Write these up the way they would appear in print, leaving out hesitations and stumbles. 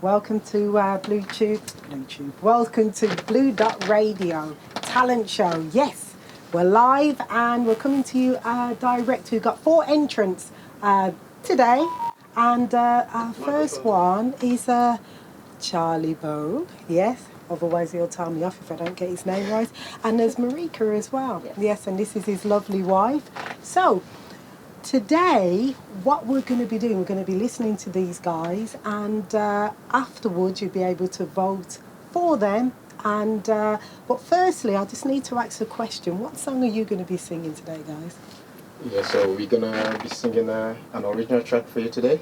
Welcome to Bluetooth. Welcome to BlueDotRadio Talent Show. Yes, we're live and we're coming to you direct. We've got 4 entrants today, and our first one is Charlie Bow. Yes, otherwise he'll tell me off if I don't get his name right. And there's Marika as well. Yes, and this is his lovely wife. So today, what we're going to be doing, we're going to be listening to these guys, and afterwards you'll be able to vote for them. And but firstly, I just need to ask a question. What song are you going to be singing today, guys? Yeah, so we're going to be singing an original track for you today.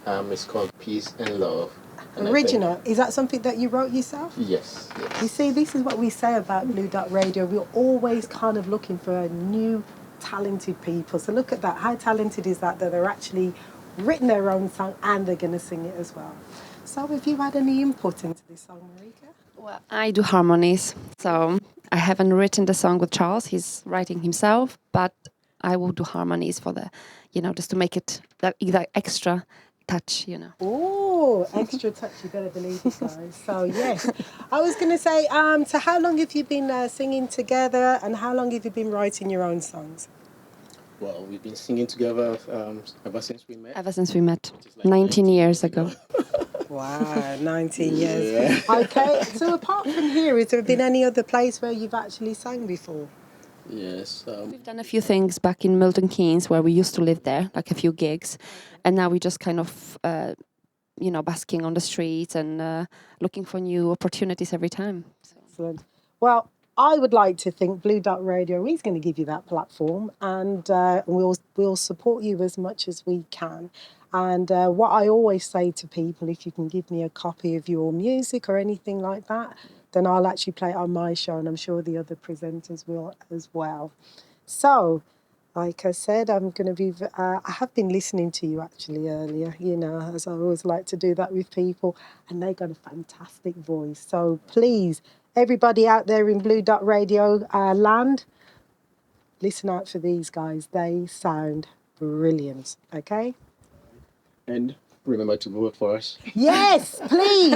It's called Peace and Love. And original? Is that something that you wrote yourself? Yes. You see, this is what we say about Blue Dot Radio. We're always kind of looking for a new talented people. So look at that. How talented is that they're actually written their own song and they're going to sing it as well. So have you had any input into this song, Marika? Well, I do harmonies. So I haven't written the song with Charles. He's writing himself, but I will do harmonies for the, just to make it that extra touch, Oh, extra touch, you better believe it, guys. So, yes. I was going to say, so how long have you been singing together, and how long have you been writing your own songs? Well, we've been singing together ever since we met. Ever since we met, like 19 years ago. Wow, 19 years. Yeah. Okay, so apart from here, has there been any other place where you've actually sang before? Yes. We've done a few things back in Milton Keynes where we used to live there, like a few gigs. And now we just kind of, basking on the streets and looking for new opportunities every time. So. Excellent. Well, I would like to think Blue Dot Radio is going to give you that platform, and we'll support you as much as we can. And what I always say to people, if you can give me a copy of your music or anything like that, then I'll actually play it on my show, and I'm sure the other presenters will as well. So, like I said, I'm going to be... I have been listening to you actually earlier, as I always like to do that with people, and they got a fantastic voice. So please, everybody out there in Blue Dot Radio land, listen out for these guys. They sound brilliant, okay? And remember to vote for us. Yes, please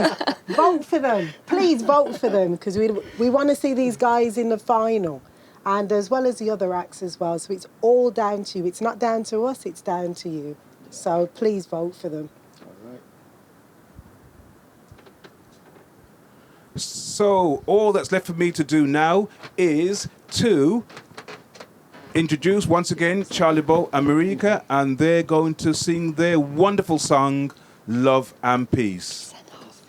vote for them. Please vote for them, because we want to see these guys in the final, and as well as the other acts as well. So it's all down to you. It's not down to us, it's down to you. So please vote for them. All right. So all that's left for me to do now is to introduce once again Charlie Bow and Marika, and they're going to sing their wonderful song, Love and Peace.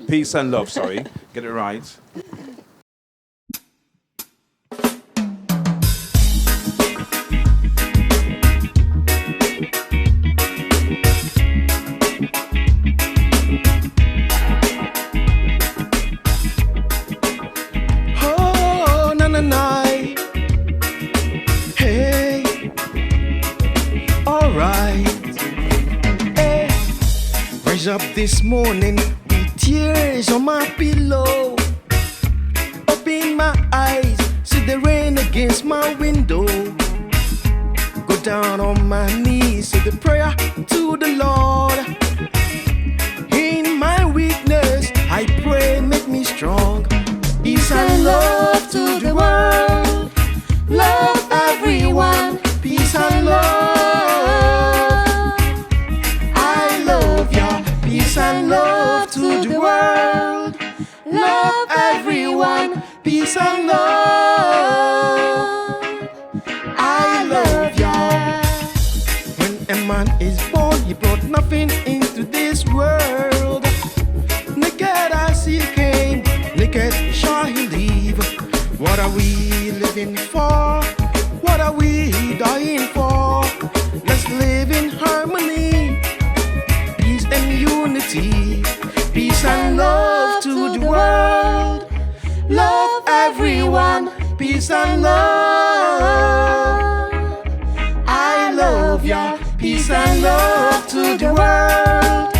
Peace and Love, sorry. Get it right. Up this morning with tears on my pillow. Open my eyes, see the rain against my window. Go down on my knees, say the prayer to the Lord. In my weakness, I pray, make me strong. Peace and love to the world. Love everyone. Peace and love. Peace and love to the world. Love everyone. Peace and love. I love ya. When a man is born, he brought nothing into this world. Naked as he came, naked shall he leave. What are we living for? What are we dying for? Let's live in harmony and unity, peace and love to the world. Love everyone, peace and love. I love ya, peace and love to the world.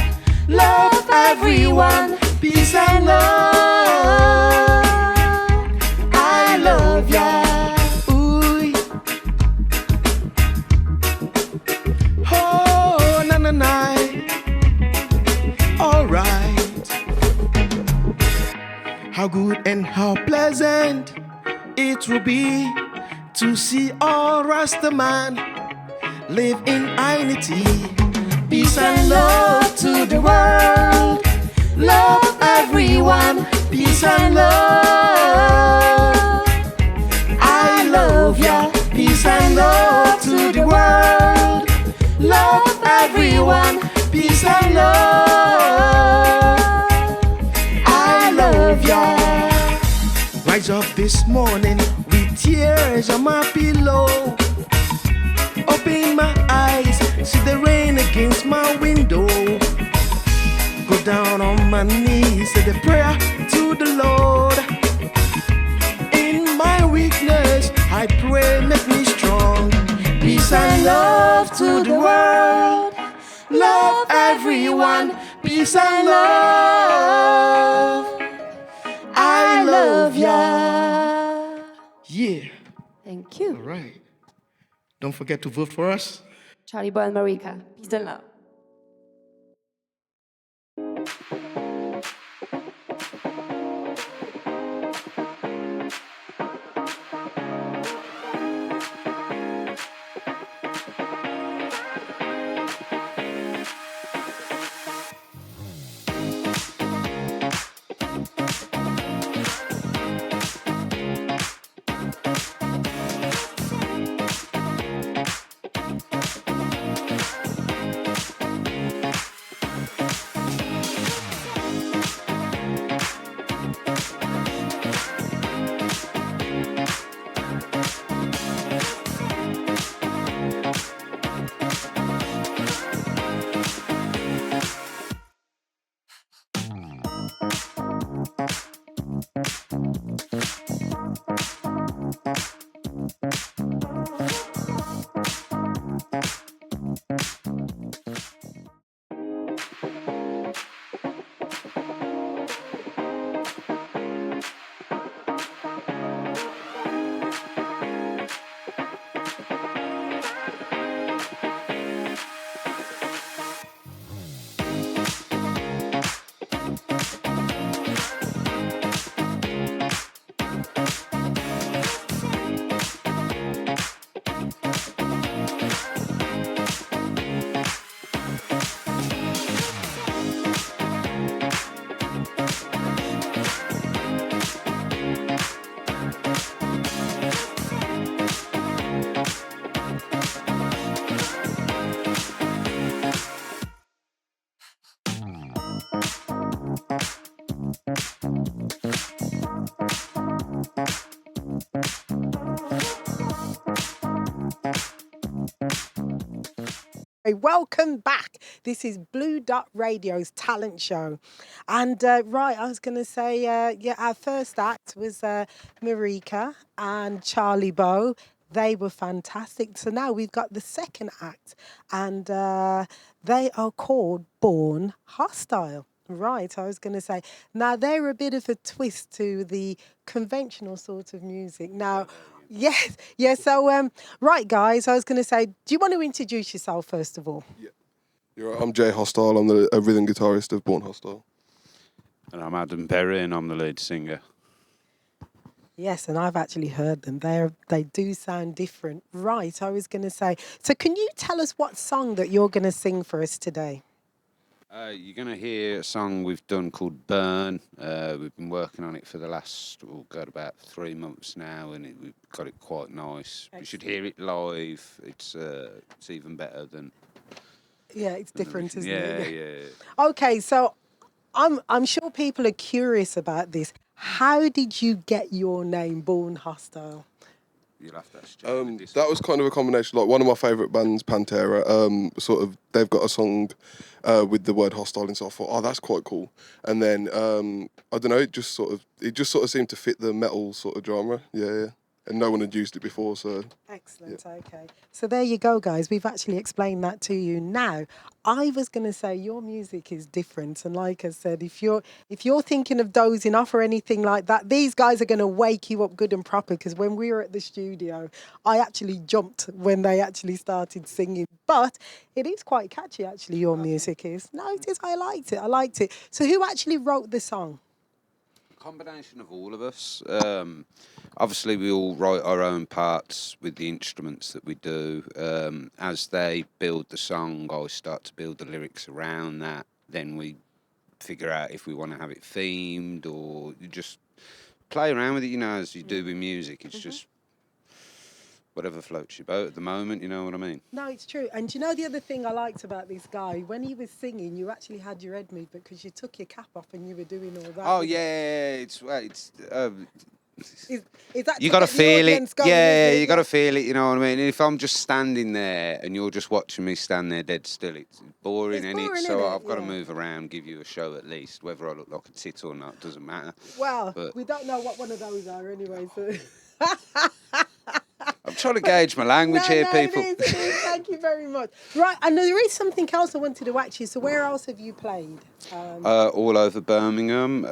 Love everyone, peace and love. I love ya. Ooh. Oh, na na na. Alright. good and how pleasant it will be to see all Rastaman live in unity. Peace and love to the world. Love everyone. Peace and love. I love ya. Peace and love to the world. Love everyone. Peace and love. I love ya. Rise up this morning with tears on my pillow. Open my eyes, see the rain against my window. Go down on my knees, say the prayer to the Lord. In my weakness, I pray, make me strong. Peace and love to the world. Love everyone. Peace and love. I love ya. Yeah. Thank you. All right. Don't forget to vote for us. Charlie Boy and Marika. Peace and love. Welcome back. This is Blue Dot Radio's talent show. And right, I was going to say, yeah, our first act was Marika and Charlie Bow. They were fantastic. So now we've got the second act, and they are called Born Hostile. Right, I was going to say. Now, they're a bit of a twist to the conventional sort of music. Now, yes, yeah. So, right, guys, I was going to say, do you want to introduce yourself first of all? Yeah. You're right, I'm Jay Hostile. I'm the rhythm guitarist of Born Hostile. And I'm Adam Perry, and I'm the lead singer. Yes, and I've actually heard them. They do sound different. Right, I was going to say. So, can you tell us what song that you're going to sing for us today? You're going to hear a song we've done called Burn. We've been working on it for the last, about 3 months now, and we've got it quite nice. Excellent. You should hear it live. It's even better than... Yeah, it's different, isn't it? Yeah. Okay, so I'm sure people are curious about this. How did you get your name, Born Hostile? You'll have to ask Jay That was kind of a combination. Like, one of my favourite bands, Pantera, they've got a song with the word hostile in, so I thought, oh, that's quite cool. And then I don't know, it just sort of seemed to fit the metal sort of genre. Yeah. And no one had used it before, so... Excellent, yeah. okay. So there you go, guys. We've actually explained that to you. Now, I was going to say your music is different. And like I said, if you're thinking of dozing off or anything like that, these guys are going to wake you up good and proper, because when we were at the studio, I actually jumped when they actually started singing. But it is quite catchy, actually, your music is. No, it is. I liked it. So who actually wrote the song? Combination of all of us. Obviously, we all write our own parts with the instruments that we do. As they build the song, I start to build the lyrics around that. Then we figure out if we want to have it themed, or you just play around with it, as you do with music. It's just whatever floats your boat at the moment, you know what I mean? No, it's true. And do you know the other thing I liked about this guy? When he was singing, you actually had your head moved because you took your cap off and you were doing all that. Oh, yeah, it's Is that you got to feel it. Going, Yeah, you got to feel it, you know what I mean? And if I'm just standing there and you're just watching me stand there dead still, it's boring, It's boring, So innit? I've got to Yeah. move around, give you a show at least. Whether I look like a tit or not doesn't matter. Well, But we don't know what one of those are anyway. So. I'm trying to gauge my language here, people. It is. Thank you very much. Right, and there is something else I wanted to ask you. So where else have you played? All over Birmingham,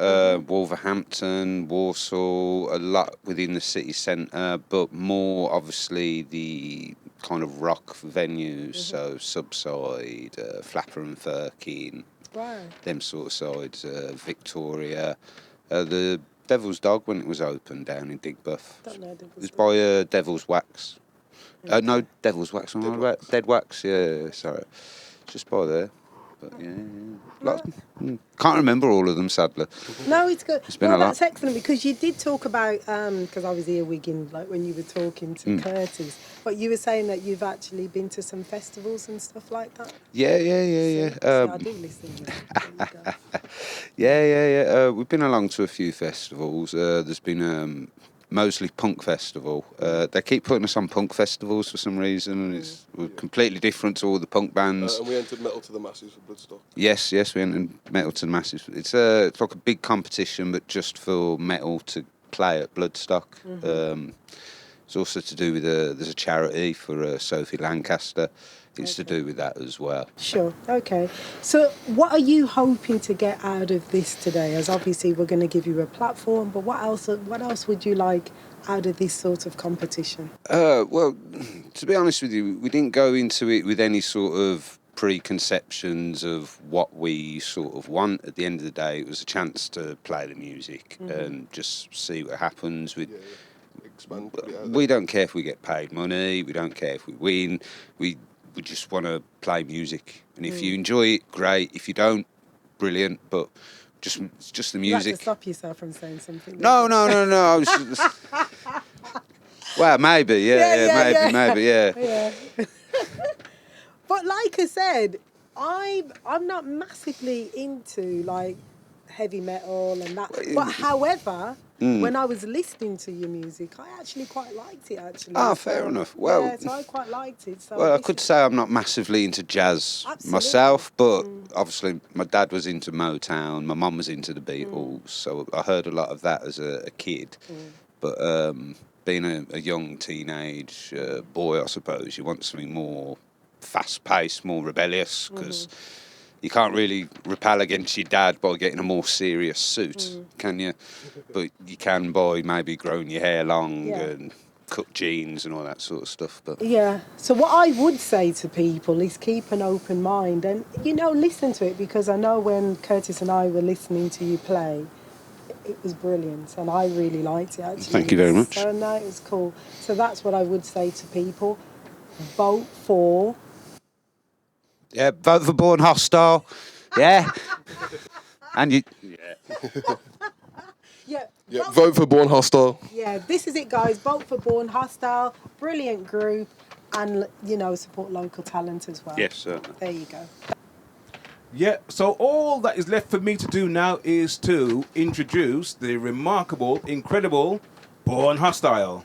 Wolverhampton, Warsaw, a lot within the city centre, but more obviously the kind of rock venues, so Subside, Flapper and Firkin, Wow. them sort of sides, Victoria, the Devil's Dog when it was open down in Digbuff. Don't know. It was by Devil's Wax. No, Devil's Wax. Dead Wax. Yeah, sorry. It's just by there. But yeah. Can't remember all of them, sadly. No, it's good. It's been a lot. That's excellent because you did talk about because I was earwigging like when you were talking to Curtis, but you were saying that you've actually been to some festivals and stuff like that. Yeah. So I do listen. Yeah. We've been along to a few festivals. There's been mostly punk festival. They keep putting us on punk festivals for some reason, and we're completely different to all the punk bands. And we entered Metal to the Masses for Bloodstock. Yes, we entered Metal to the Masses. It's like a big competition, but just for metal to play at Bloodstock. It's also to do with there's a charity for Sophie Lancaster. It's to do with that as well. Sure. Okay. So, what are you hoping to get out of this today? As obviously we're going to give you a platform, but what else? What else would you like out of this sort of competition? Well, to be honest with you, we didn't go into it with any sort of preconceptions of what we sort of want. At the end of the day, it was a chance to play the music and just see what happens. Expand. We don't care if we get paid money. We don't care if we win. We just want to play music, and if you enjoy it, great. If you don't, brilliant. But it's just the You have music. to stop yourself from saying something. No. I was well, maybe, maybe. Yeah. But like I said, I'm not massively into like heavy metal and that. But however, when I was listening to your music, I actually quite liked it. Actually. Ah, fair enough. Well, yeah, so I quite liked it. So I could say I'm not massively into jazz myself, but obviously my dad was into Motown, my mum was into the Beatles, so I heard a lot of that as a kid. But being a young teenage boy, I suppose, you want something more fast-paced, more rebellious, because you can't really repel against your dad by getting a more serious suit, can you? But you can by maybe growing your hair long and cut jeans and all that sort of stuff. But yeah. So what I would say to people is keep an open mind and, listen to it, because I know when Curtis and I were listening to you play, it was brilliant and I really liked it, actually. Thank you very much. So, no, it was cool. So that's what I would say to people. Vote for... Yeah, vote for Born Hostile. Yeah. And you... Yeah. Yeah, vote for Born Hostile. Yeah, this is it, guys. Vote for Born Hostile. Brilliant group. And, support local talent as well. Yes, sir. There you go. Yeah, so all that is left for me to do now is to introduce the remarkable, incredible Born Hostile.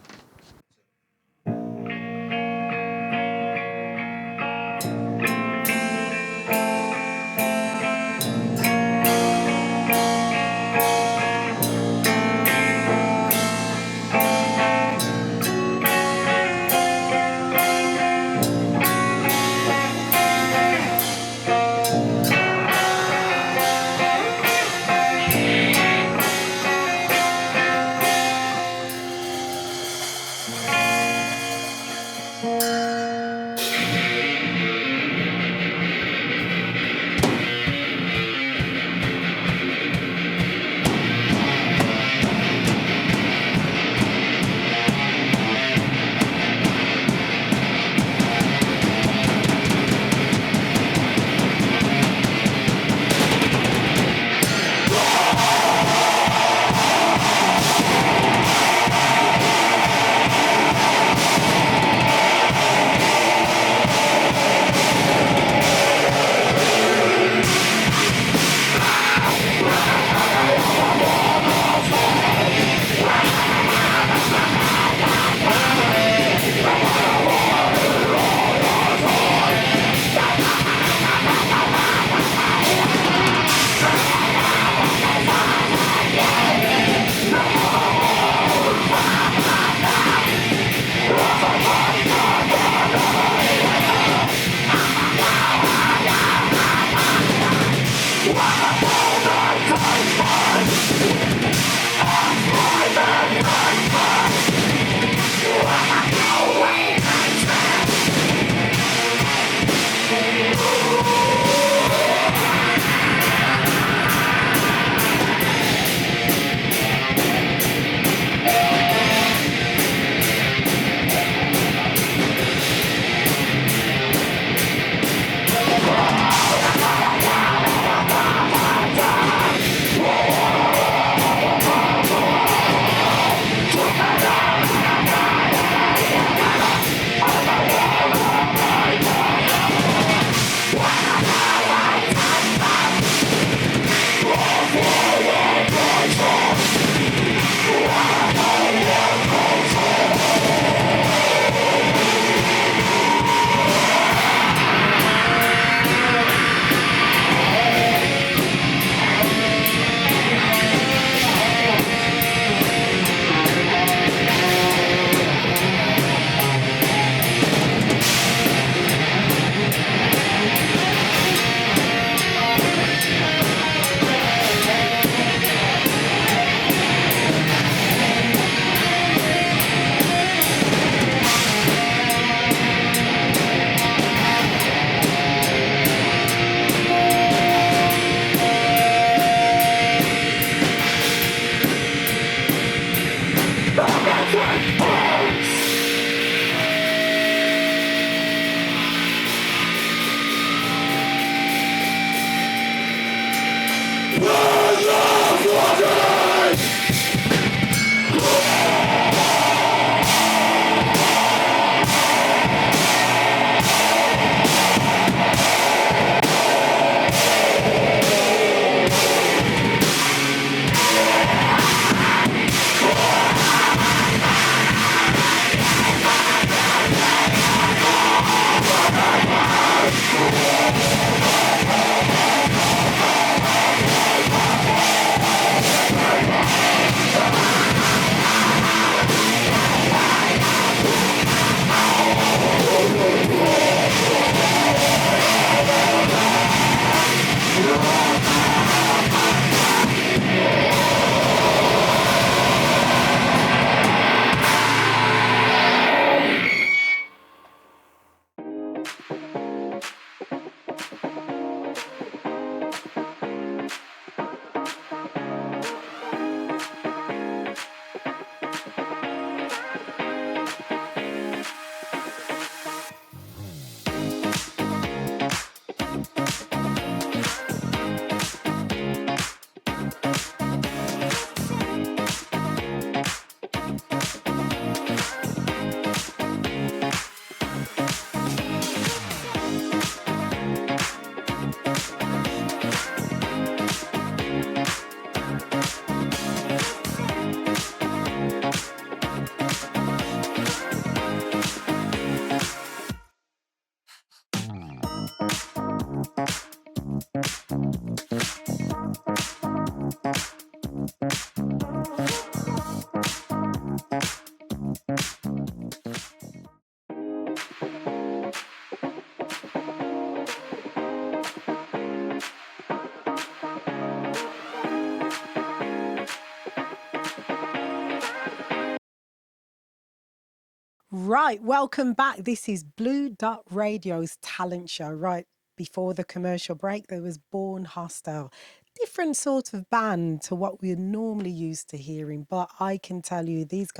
Right, welcome back. This is Blue Dot Radio's talent show. Right before the commercial break, there was Born Hostile. Different sort of band to what we're normally used to hearing, but I can tell you those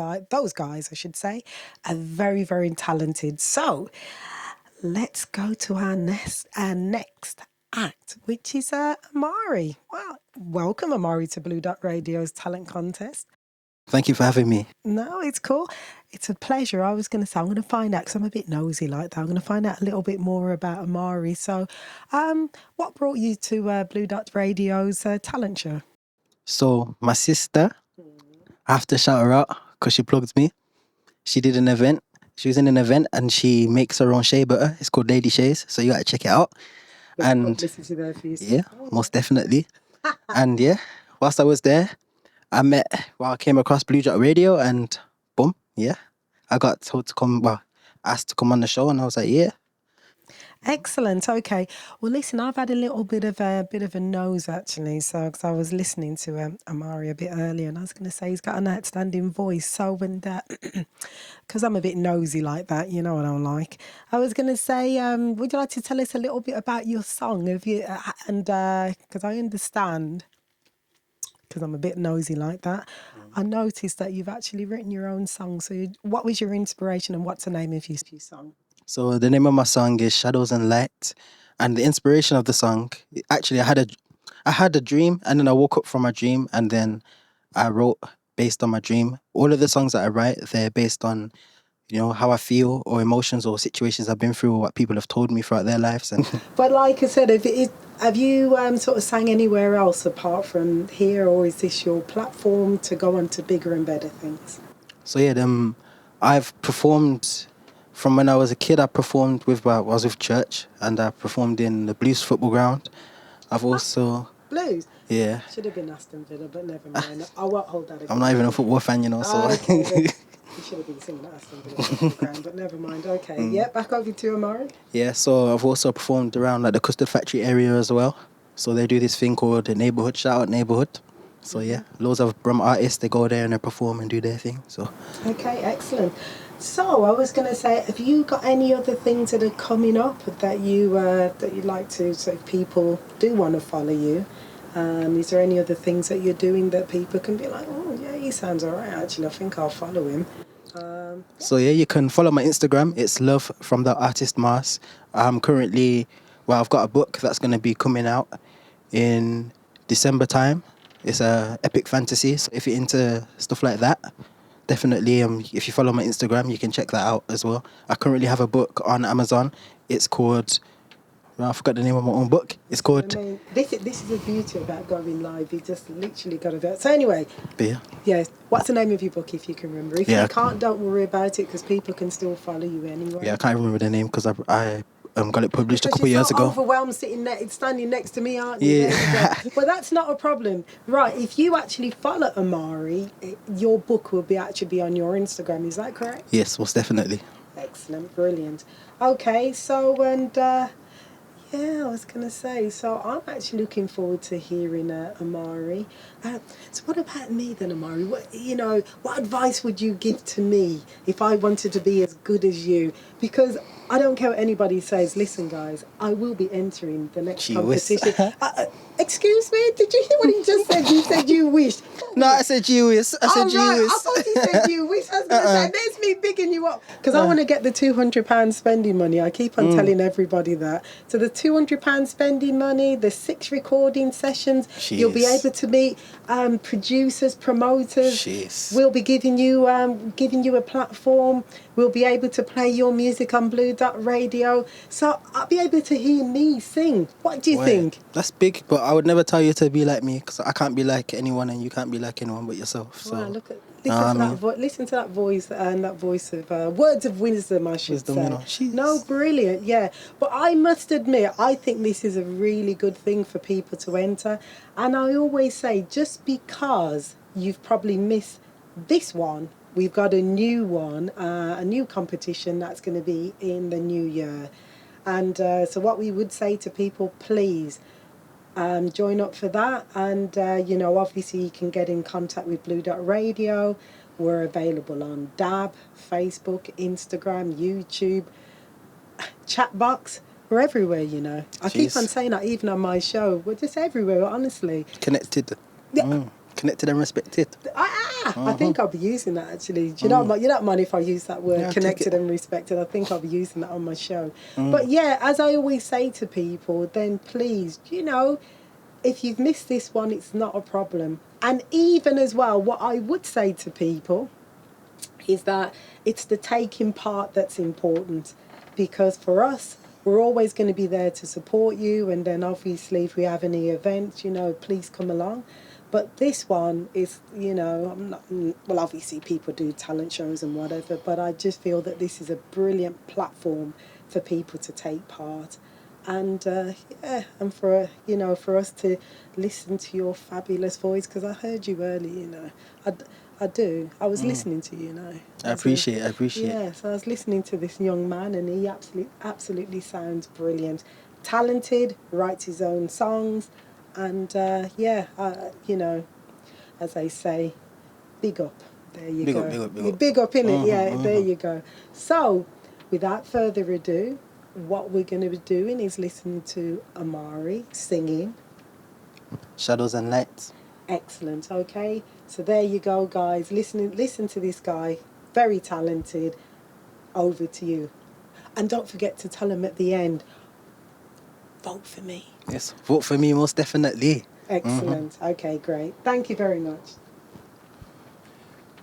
guys, I should say, are very, very talented. So let's go to our next act, which is Amari. Well, welcome Amari to Blue Dot Radio's talent contest. Thank you for having me. No, it's cool. It's a pleasure. I was going to say, I'm going to find out, because I'm a bit nosy like that, I'm going to find out a little bit more about Amari. So, what brought you to Blue Dot Radio's talent show? So my sister, I have to shout her out because she plugged me. She did an event. She was in an event and she makes her own shea butter. It's called Lady Shays. So you got to check it out. And Listen to that for you. yeah, most definitely. And yeah, whilst I was there, I came across Blue Dot Radio and boom, yeah. I got told to come, asked to come on the show and I was like, yeah. Excellent. Okay. Well, listen, I've had a little bit of a nose actually. So, because I was listening to Amari a bit earlier, and I was going to say he's got an outstanding voice. So, when because I'm a bit nosy like that, you know what I'm like. I was going to say, would you like to tell us a little bit about your song? Have you because I understand, because I'm a bit nosy like that. I noticed that you've actually written your own song. So, what was your inspiration, and what's the name of your song? So the name of my song is Shadows and Light. And the inspiration of the song, actually I had a dream and then I woke up from my dream and then I wrote based on my dream. All of the songs that I write, they're based on, how I feel or emotions or situations I've been through or what people have told me throughout their lives. And But like I said, have you sort of sang anywhere else apart from here, or is this your platform to go on to bigger and better things? so yeah, I've performed from when I was a kid. I performed I was with church and I performed in the Blues football ground. I've also... Blues? Yeah. Should have been Aston Villa, but never mind. I won't hold that against I'm not even a football fan, so... Okay, you should have been singing at Aston Villa football ground, but never mind. Okay, yeah, back over to Amari. Yeah, so I've also performed around like the Custard Factory area as well. So they do this thing called the Neighbourhood, Shout Out Neighbourhood. So yeah, loads of Brum artists, they go there and they perform and do their thing. So Okay, excellent. So I was going to say, have you got any other things that are coming up that you'd like to, so if people do want to follow you? Is there any other things that you're doing that people can be like, oh yeah, he sounds alright actually, I think I'll follow him? So yeah, you can follow my Instagram. It's Love from the Artist Mars. I'm currently, I've got a book that's going to be coming out in December time. It's a epic fantasy. So if you're into stuff like that, definitely, if you follow my Instagram, you can check that out as well. I currently have a book on Amazon. It's called, I forgot the name of my own book. It's called... I mean, this is the beauty about going live. You just literally got to do it. So anyway, yeah, what's the name of your book if you can remember? If you can't, don't worry about it because people can still follow you anyway. Yeah, I can't remember the name because I got it published a couple you're years so ago. Overwhelmed standing next to me, aren't you? Yeah. Well, that's not a problem. Right, if you actually follow Amari, your book will actually be on your Instagram, is that correct? Yes, most definitely. Excellent, brilliant. Okay, so, yeah, I was going to say, so I'm actually looking forward to hearing Amari. So what about me then, Amari? What advice would you give to me if I wanted to be as good as you? Because I don't care what anybody says. Listen, guys, I will be entering the next competition. Excuse me? Did you hear what he just said? You said you wished. No, I said you wish. I said you wish. I thought he said you wish. I was going to say, there's me bigging you up. Because I want to get the £200 spending money. I keep on telling everybody that. So the £200 spending money, the 6 recording sessions, you'll be able to meet producers, promoters. Jeez. We'll be giving you a platform. We'll be able to play your music on BlueDotRadio. So I'll be able to hear me sing. What do you think? That's big, but I would never tell you to be like me because I can't be like anyone and you can't be like anyone but yourself. So wow, listen to that voice and that voice of words of wisdom, I should say. No, brilliant, yeah. But I must admit, I think this is a really good thing for people to enter. And I always say, just because you've probably missed this one, we've got a new one, a new competition that's going to be in the new year. And so what we would say to people, please join up for that. And, obviously you can get in contact with BlueDotRadio. We're available on Dab, Facebook, Instagram, YouTube, Chatbox. We're everywhere, you know. I keep on Jeez. saying that even on my show. We're just everywhere, honestly. Connected. Yeah. Connected and respected. I think I'll be using that actually. Do you don't mind if I use that word, Yeah, I'll take connected it. and respected? I think I'll be using that on my show. But yeah, as I always say to people, then please, you know, if you've missed this one, it's not a problem. And even as well, what I would say to people is that it's the taking part that's important, because for us, we're always going to be there to support you. And then obviously if we have any events, you know, please come along. But this one is, you know, I'm not, well, obviously people do talent shows and whatever, but I just feel that this is a brilliant platform for people to take part. And yeah, and for, you know, for us to listen to your fabulous voice, because I heard you earlier, you know, I do. I was listening to you, you know. I appreciate it. Yeah, so I was listening to this young man, and he absolutely sounds brilliant. Talented, writes his own songs, and yeah, you know, as I say, big up. There you go. Big up. Big up, innit? Yeah, there you go. So, without further ado, what we're going to be doing is listening to Amari singing. Shadows and Lights. Excellent, okay. So there you go, guys. Listen to this guy. Very talented. Over to you. And don't forget to tell him at the end, vote for me. Yes, vote for me, most definitely. Excellent. Okay, great. Thank you very much.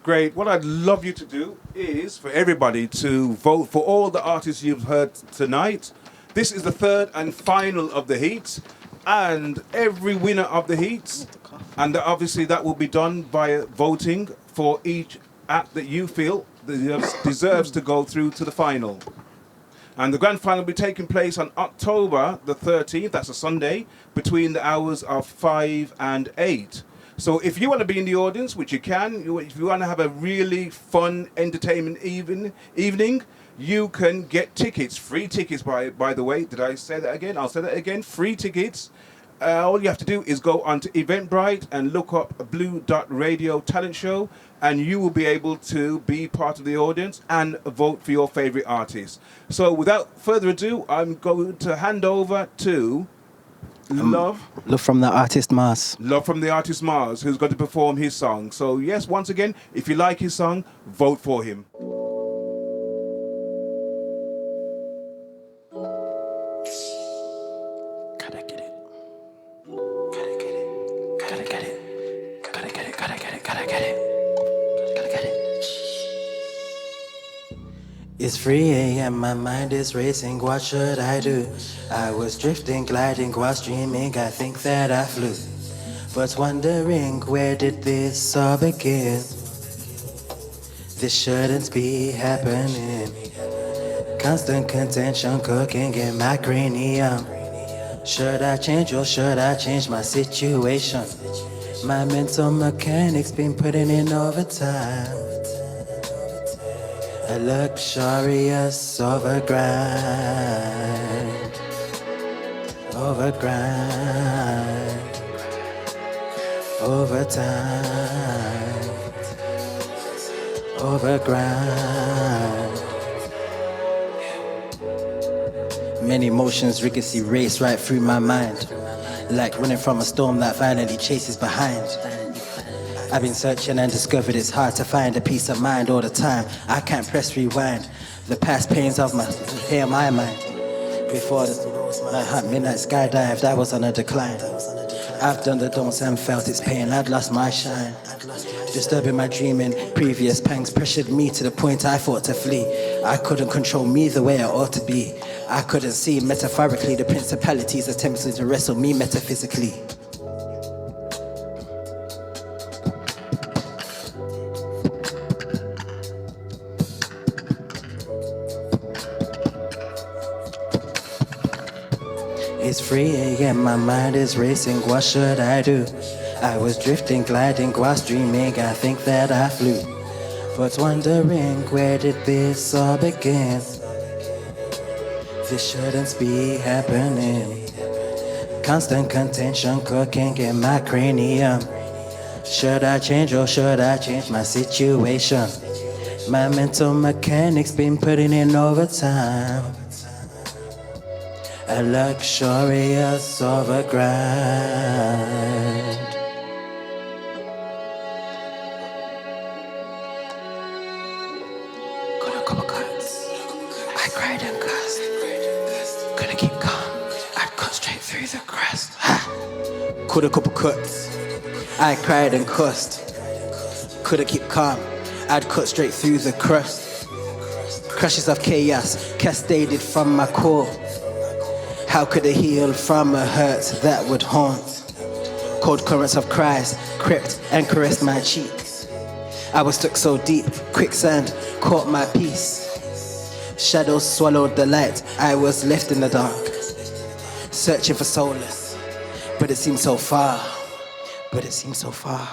Great. What I'd love you to do is for everybody to vote for all the artists you've heard tonight. This is the third and final of the heats, and every winner of the heats, and obviously that will be done via voting for each act that you feel deserves to go through to the final. And the grand final will be taking place on October the 13th, that's a Sunday, between the hours of 5 and 8. So if you want to be in the audience, which you can, if you want to have a really fun entertainment evening, you can get tickets, free tickets, by the way. Did I say that again? I'll say that again, free tickets. All you have to do is go onto Eventbrite and look up BlueDotRadio talent show, and you will be able to be part of the audience and vote for your favorite artist. So without further ado, I'm going to hand over to Love from the artist Mars. Love from the artist Mars, who's going to perform his song. So yes, once again, if you like his song, vote for him. Gotta get it. Gotta get it. Gotta get it. Gotta get it. Gotta get it. Gotta get it. Gotta get it. It's 3 a.m., my mind is racing, what should I do? I was drifting, gliding, was dreaming, I think that I flew. But wondering, where did this all begin? This shouldn't be happening. Constant contention cooking in my cranium. Should I change or should I change my situation? My mental mechanics been putting in overtime. A luxurious overgrind, overtime, overgrind. Many emotions rigorously race right through my mind, like running from a storm that finally chases behind. I've been searching and discovered it's hard to find a peace of mind all the time. I can't press rewind. The past pains of my mind. Before my heart midnight skydived, I was on a decline. I've done the don'ts and felt its pain. I'd lost my shine. Disturbing my dreaming, previous pangs pressured me to the point I thought to flee. I couldn't control me the way I ought to be. I couldn't see metaphorically the principalities attempting to wrestle me metaphysically. It's 3 a.m., my mind is racing, what should I do? I was drifting, gliding, was dreaming, I think that I flew. But wondering, where did this all begin? This shouldn't be happening. Constant contention cooking in my cranium. Should I change or should I change my situation? My mental mechanics been putting in overtime. A luxurious overgrind. Got a couple cuts. I cried and cussed. Couldn't keep calm. I'd cut straight through the crust. Ha! Caught a couple cuts. I cried and cussed. Couldn't keep calm. I'd cut straight through the crust. Crashes of chaos cascaded from my core. How could I heal from a hurt that would haunt? Cold currents of cries crept and caressed my cheeks. I was stuck so deep, quicksand caught my peace. Shadows swallowed the light, I was left in the dark. Searching for solace, but it seemed so far. But it seemed so far.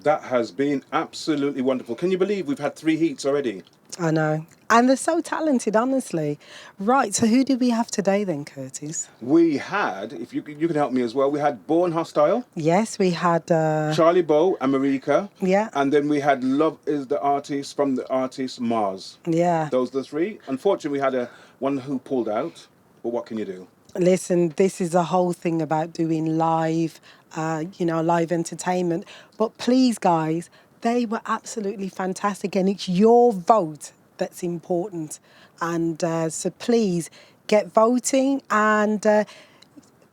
That has been absolutely wonderful. Can you believe we've had 3 heats already? I know. And they're so talented, honestly. Right, so who did we have today then, Curtis? We had, if you can help me as well, we had Born Hostile, Yes, we had... Charlie Bow and Marika. Yeah. And then we had Love is the Artist from the artist Mars. Yeah. Those are the 3. Unfortunately, we had one who pulled out, but what can you do? Listen, this is a whole thing about doing live, live entertainment. But please, guys, they were absolutely fantastic. And it's your vote that's important. And so please get voting and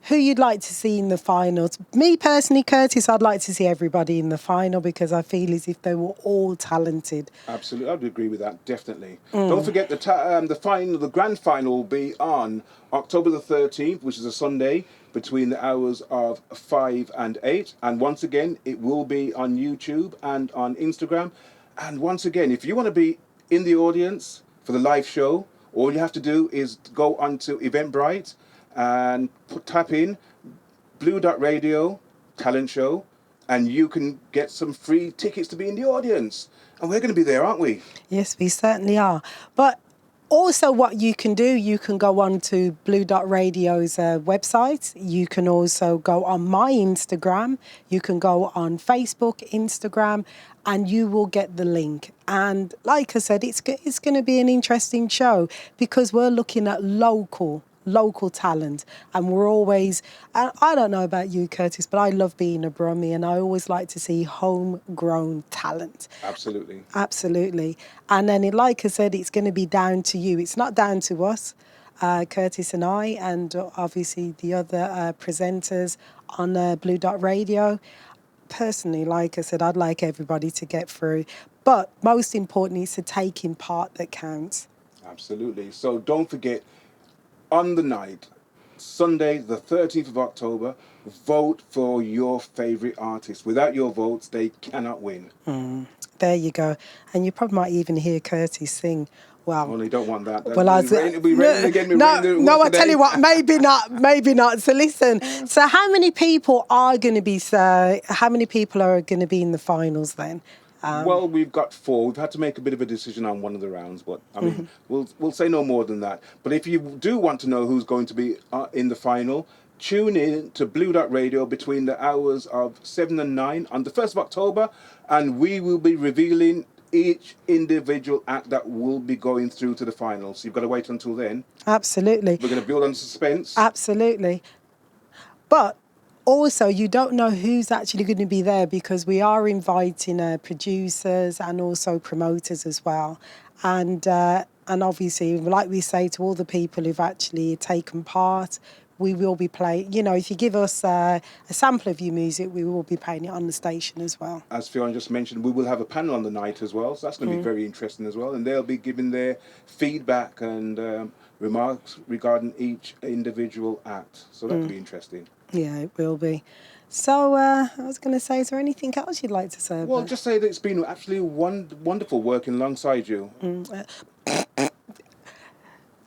who you'd like to see in the finals. Me personally, Curtis, I'd like to see everybody in the final because I feel as if they were all talented. Absolutely, I would agree with that, definitely. Don't forget the grand final will be on October the 13th, which is a Sunday, between the hours of 5 and 8. And once again, it will be on YouTube and on Instagram. And once again, if you want to be in the audience for the live show, all you have to do is go onto Eventbrite and tap in BlueDotRadio talent show, and you can get some free tickets to be in the audience. And we're going to be there, aren't we? Yes, we certainly are. But also what you can do, you can go on to BlueDotRadio's website. You can also go on my Instagram. You can go on Facebook, Instagram, and you will get the link. And like I said, it's going to be an interesting show because we're looking at local local talent. And we're always, I don't know about you, Curtis, but I love being a Brummie, and I always like to see homegrown talent. Absolutely. Absolutely. And then, like I said, it's going to be down to you. It's not down to us, Curtis and I, and obviously the other presenters on Blue Dot Radio. Personally, like I said, I'd like everybody to get through. But most importantly, it's the taking part that counts. Absolutely. So don't forget, on the night, Sunday, the 13th of October, vote for your favourite artist. Without your votes, they cannot win. There you go. And you probably might even hear Curtis sing. Well, Only don't want that. well, I tell you what, maybe not. So listen. So how many people are going to be? How many people are going to be in the finals then? Well, we've got 4. We've had to make a bit of a decision on one of the rounds, but I mean, we'll say no more than that. But if you do want to know who's going to be in the final, tune in to Blue Dot Radio between the hours of 7 and 9 on the 1st of October, and we will be revealing each individual act that will be going through to the finals. So you've got to wait until then. Absolutely. We're going to build on suspense. Absolutely. But also, you don't know who's actually going to be there, because we are inviting producers and also promoters as well. And obviously, like we say to all the people who've actually taken part, we will be playing, if you give us a sample of your music, we will be playing it on the station as well. As Fiona just mentioned, we will have a panel on the night as well, so that's going to be very interesting as well. And they'll be giving their feedback and remarks regarding each individual act. So that could be interesting. Yeah, it will be. So I was going to say, is there anything else you'd like to say? Well, just say that it's been absolutely wonderful working alongside you.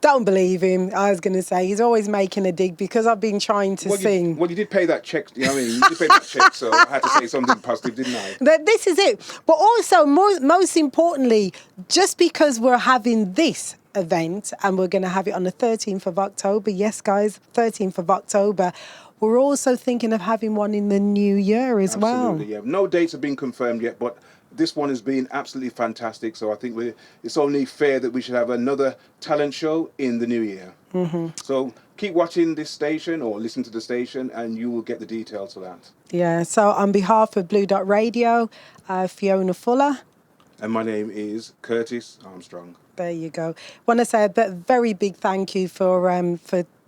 Don't believe him. I was going to say, he's always making a dig because I've been trying to sing. You did pay that check, you know what I mean? You did pay that check, so I had to say something positive, didn't I? This is it. But also, most importantly, just because we're having this event and we're going to have it on the 13th of October, yes, guys, 13th of October, we're also thinking of having one in the new year as well. Absolutely, yeah. No dates have been confirmed yet, but this one has been absolutely fantastic. So I think it's only fair that we should have another talent show in the new year. So keep watching this station or listen to the station and you will get the details of that. Yeah, so on behalf of Blue Dot Radio, Fiona Fuller. And my name is Curtis Armstrong. There you go. Want to say a very big thank you for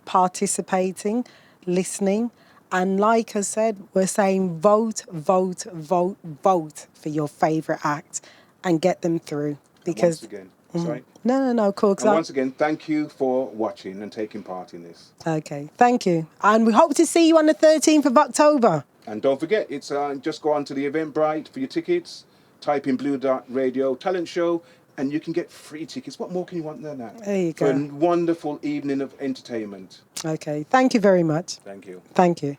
participating, listening. And like I said, we're saying vote, vote, vote, vote for your favourite act and get them through. Because and once again, sorry. No, cool. And once again, thank you for watching and taking part in this. Okay, thank you. And we hope to see you on the 13th of October. And don't forget, it's just go on to the Eventbrite for your tickets, type in Blue Dot Radio Talent Show, and you can get free tickets. What more can you want than that? There you go. For a wonderful evening of entertainment. Okay, thank you very much. Thank you. Thank you.